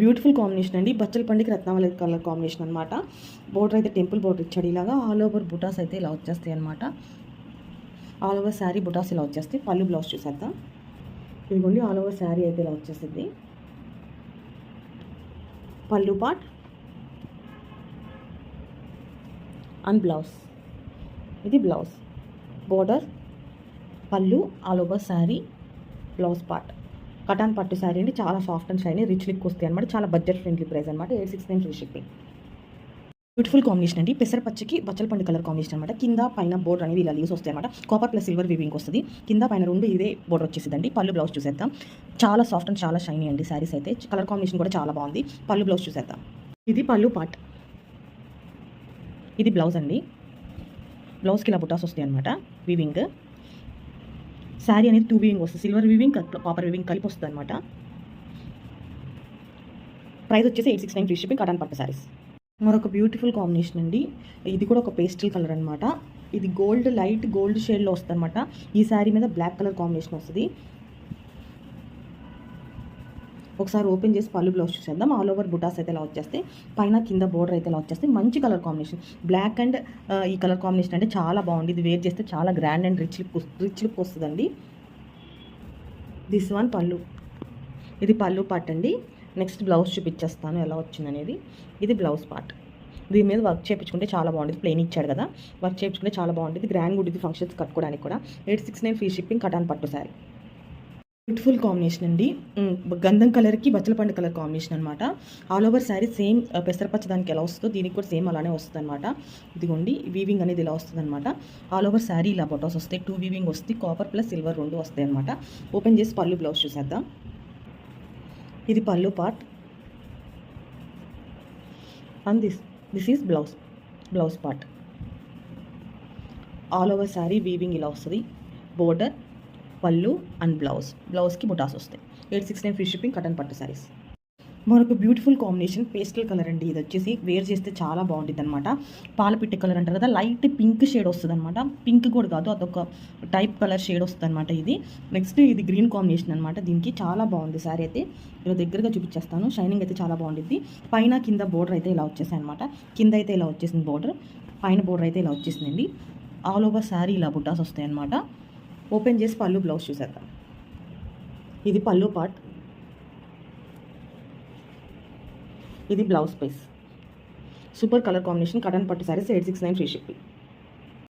Beautiful combination అండి. బచ్చల పండుగ రత్నావళి కలర్ కాంబినేషన్ అనమాట. బోర్డర్ అయితే టెంపుల్ బోర్డర్ ఇచ్చాడు. ఇలాగా ఆల్ ఓవర్ బుటాస్ అయితే ఇలా వచ్చేస్తాయి అనమాట. ఆల్ ఓవర్ శారీ బుటాస్ ఇలా వచ్చేస్తాయి. పళ్ళు బ్లౌజ్ చూసేద్దాం. ఇదిగోండి ఆల్ ఓవర్ శారీ అయితే ఇలా వచ్చేస్తుంది. పళ్ళు పార్ట్ అండ్ బ్లౌజ్. ఇది బ్లౌజ్, బోర్డర్, పళ్ళు, all over sari, blouse part. Cotton పట్టు శారీ అండి. చాలా soft and shiny, rich look వస్తాయి అనమాట. చాలా బడ్జెట్ ఫ్రెండ్లీ ప్రైస్ అనమాట. 869 ఫ్రీ షిప్పింగ్. బ్యూటిఫుల్ కాంబినేషన్ అండి. పెసరపచ్చికి బచ్చల పండు కలర్ కాంబినేషన్ అనమాట. కింద పైన బోర్డర్ అనేది ఇలా లీవ్స్ వస్తాయి అనమాట. కాపర్ ప్లస్ సిల్వర్ వీవింగ్ వస్తుంది. కింద పైన రెండు ఇదే బోర్డర్ వచ్చేసిందండి. పళ్ళు బ్లౌజ్ చూసేద్దాం. చాలా సాఫ్ట్ అండ్ చాలా షైనీ అండి శారీస్ అయితే. కలర్ కాంబినేషన్ కూడా చాలా బాగుంది. పళ్ళు బ్లౌజ్ చూసేద్దాం. ఇది పళ్ళు పార్ట్, ఇది బ్లౌజ్ అండి. బ్లౌజ్కి ఇలా బుటాస్ వస్తాయి అనమాట. వీవింగ్ శారీ అనేది 2 వీవింగ్ వస్తుంది. సిల్వర్ వీవింగ్, కాపర్ వీవింగ్ కలిపి వస్తుంది అనమాట. ప్రైస్ వచ్చేసి 869 ఫ్రీ షిప్పింగ్. కటాన్ పట్టు శారీస్. మరొక బ్యూటిఫుల్ కాంబినేషన్ అండి. ఇది కూడా ఒక పేస్టల్ కలర్ అనమాట. ఇది గోల్డ్, లైట్ గోల్డ్ షేడ్లో వస్తుంది అనమాట. ఈ శారీ మీద బ్లాక్ కలర్ కాంబినేషన్ వస్తుంది. ఒకసారి ఓపెన్ చేసి పళ్ళు బ్లౌజ్ చూసేద్దాం. ఆల్ ఓవర్ బుటాస్ అయితే ఇలా వచ్చేస్తాయి. పైన కింద బోర్డర్ అయితే ఇలా వచ్చేస్తాయి. మంచి కలర్ కాంబినేషన్. బ్లాక్ అండ్ ఈ కలర్ కాంబినేషన్ అంటే చాలా బాగుంది. ఇది వేర్ చేస్తే చాలా గ్రాండ్ అండ్ రిచ్ లుక్ వస్తుందండి. దిస్ వన్ పళ్ళు. ఇది పళ్ళు పార్ట్ అండి. నెక్స్ట్ బ్లౌజ్ చూపించేస్తాను ఎలా వచ్చిందనేది. ఇది బ్లౌజ్ పార్ట్. దీని మీద వర్క్ చేయించుకుంటే చాలా బాగుంటుంది. ప్లెయిన్ ఇచ్చాడు కదా, వర్క్ చేయించుకుంటే చాలా బాగుంటుంది. Grand good. ఇది ఫంక్షన్స్ కట్టుకోవడానికి కూడా. 869 ఫ్రీ షిప్పింగ్. కటాన్ పట్టు శారీ. బ్యూటిఫుల్ కాంబినేషన్ అండి. గంధం కలర్కి బచ్చల పండు కలర్ కాంబినేషన్ అనమాట. ఆల్ ఓవర్ శారీ సేమ్ పెసరపచ్చ దానికి ఎలా వస్తుందో దీనికి కూడా సేమ్ అలానే వస్తుంది అనమాట. ఇదిగోండి వీవింగ్ అనేది ఇలా వస్తుంది అనమాట. ఆల్ ఓవర్ శారీ ఇలా బొటాస్ వస్తాయి. 2 వీవింగ్ వస్తుంది. కాపర్ ప్లస్ సిల్వర్ రెండు వస్తాయి అనమాట. ఓపెన్ చేసి పళ్ళు బ్లౌజ్ చూసేద్దాం. ఇది పళ్ళు part and this is blouse part. All over sari weaving ఇలా వస్తుంది. బోర్డర్, పళ్ళు అండ్ బ్లౌజ్కి బుటాస్ వస్తాయి. 869 ఫ్రీ షిప్పింగ్. కటన్ పట్టు శారీస్. మరొక బ్యూటిఫుల్ కాంబినేషన్ పేస్టల్ కలర్ అండి. ఇది వచ్చేసి వేర్ చేస్తే చాలా బాగుంటుంది అనమాట. పాలపిట్ట కలర్ అంటారు కదా, లైట్ పింక్ షేడ్ వస్తుంది అనమాట. పింక్ కూడా కాదు, అదొక టైప్ కలర్ షేడ్ వస్తుంది అనమాట. ఇది నెక్స్ట్ ఇది గ్రీన్ కాంబినేషన్ అనమాట. దీనికి చాలా బాగుంది శారీ అయితే. ఇలా దగ్గరగా చూపించేస్తాను. షైనింగ్ అయితే చాలా బాగుంటుంది. పైన కింద బోర్డర్ అయితే ఇలా వచ్చేసాయి అనమాట. కింద అయితే ఇలా వచ్చేసింది బోర్డర్, పైన బోర్డర్ అయితే ఇలా వచ్చేసిందండి. ఆల్ ఓవర్ శారీ ఇలా బుట్టాస్ వస్తాయి అనమాట. ఓపెన్ చేసి పళ్ళు బ్లౌజ్ చూసేద్దాం. ఇది పళ్ళు పార్ట్, ఇది blouse piece. Super colour combination. Cotton పట్టు శారీస్. 869 free shipping.